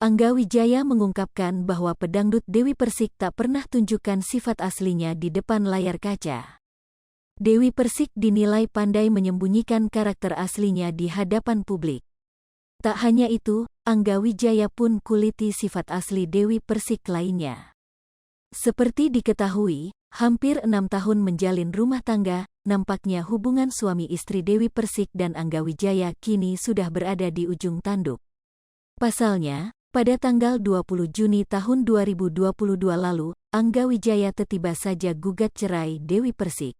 Angga Wijaya mengungkapkan bahwa pedangdut Dewi Persik tak pernah tunjukkan sifat aslinya di depan layar kaca. Dewi Persik dinilai pandai menyembunyikan karakter aslinya di hadapan publik. Tak hanya itu, Angga Wijaya pun kuliti sifat asli Dewi Persik lainnya. Seperti diketahui, hampir 6 tahun menjalin rumah tangga, nampaknya hubungan suami istri Dewi Persik dan Angga Wijaya kini sudah berada di ujung tanduk. Pasalnya, pada tanggal 20 Juni tahun 2022 lalu, Angga Wijaya tiba saja gugat cerai Dewi Persik.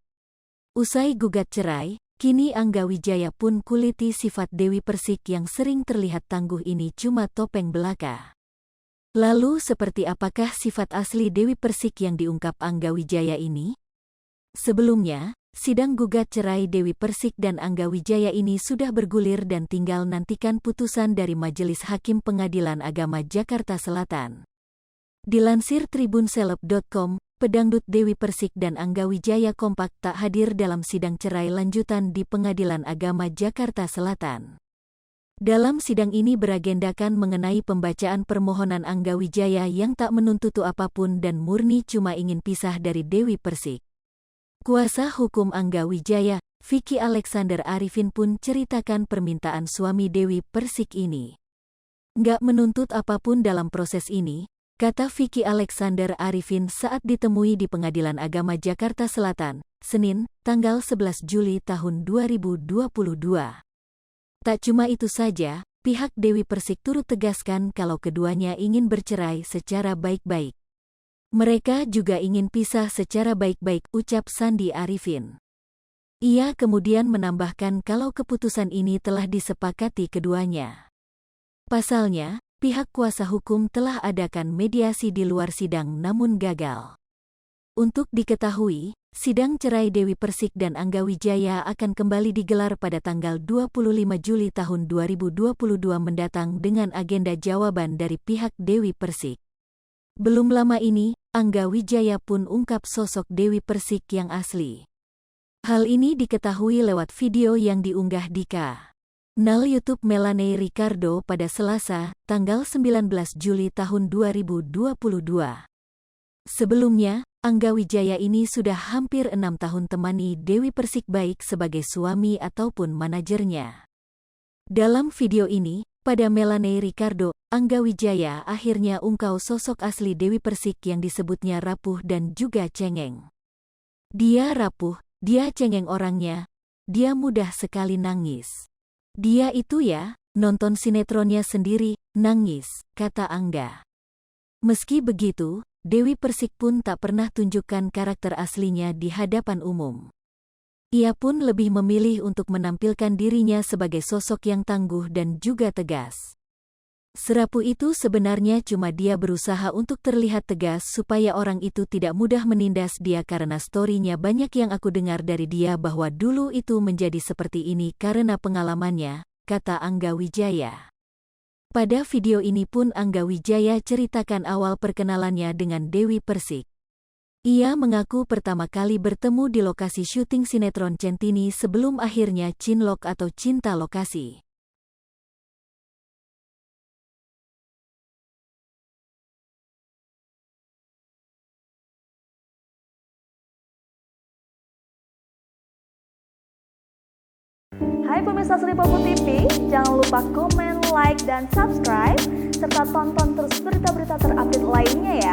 Usai gugat cerai, kini Angga Wijaya pun kuliti sifat Dewi Persik yang sering terlihat tangguh ini cuma topeng belaka. Lalu seperti apakah sifat asli Dewi Persik yang diungkap Angga Wijaya ini? Sebelumnya, sidang gugat cerai Dewi Persik dan Angga Wijaya ini sudah bergulir dan tinggal nantikan putusan dari Majelis Hakim Pengadilan Agama Jakarta Selatan. Dilansir tribunseleb.com, pedangdut Dewi Persik dan Angga Wijaya kompak tak hadir dalam sidang cerai lanjutan di Pengadilan Agama Jakarta Selatan. Dalam sidang ini beragendakan mengenai pembacaan permohonan Angga Wijaya yang tak menuntut apapun dan murni cuma ingin pisah dari Dewi Persik. Kuasa hukum Angga Wijaya, Vicky Alexander Arifin pun ceritakan permintaan suami Dewi Persik ini. Nggak menuntut apapun dalam proses ini, kata Vicky Alexander Arifin saat ditemui di Pengadilan Agama Jakarta Selatan, Senin, tanggal 11 Juli tahun 2022. Tak cuma itu saja, pihak Dewi Persik turut tegaskan kalau keduanya ingin bercerai secara baik-baik. Mereka juga ingin pisah secara baik-baik, ucap Sandi Arifin. Ia kemudian menambahkan kalau keputusan ini telah disepakati keduanya. Pasalnya, pihak kuasa hukum telah adakan mediasi di luar sidang namun gagal. Untuk diketahui, sidang cerai Dewi Persik dan Angga Wijaya akan kembali digelar pada tanggal 25 Juli tahun 2022 mendatang dengan agenda jawaban dari pihak Dewi Persik. Belum lama ini, Angga Wijaya pun ungkap sosok Dewi Persik yang asli. Hal ini diketahui lewat video yang diunggah di kanal YouTube Melanie Ricardo pada Selasa, tanggal 19 Juli tahun 2022. Sebelumnya, Angga Wijaya ini sudah hampir 6 tahun temani Dewi Persik baik sebagai suami ataupun manajernya. Dalam video ini, pada Melanie Ricardo, Angga Wijaya akhirnya ungkau sosok asli Dewi Persik yang disebutnya rapuh dan juga cengeng. Dia rapuh, dia cengeng orangnya, dia mudah sekali nangis. Dia itu ya, nonton sinetronnya sendiri, nangis, kata Angga. Meski begitu, Dewi Persik pun tak pernah tunjukkan karakter aslinya di hadapan umum. Ia pun lebih memilih untuk menampilkan dirinya sebagai sosok yang tangguh dan juga tegas. Serapu itu sebenarnya cuma dia berusaha untuk terlihat tegas supaya orang itu tidak mudah menindas dia karena story-nya banyak yang aku dengar dari dia bahwa dulu itu menjadi seperti ini karena pengalamannya, kata Angga Wijaya. Pada video ini pun Angga Wijaya ceritakan awal perkenalannya dengan Dewi Persik. Ia mengaku pertama kali bertemu di lokasi syuting sinetron Centini sebelum akhirnya cinlok atau cinta lokasi. Hai pemirsa Sri Popo TV, jangan lupa komen, like, dan subscribe, serta tonton terus berita-berita terupdate lainnya ya.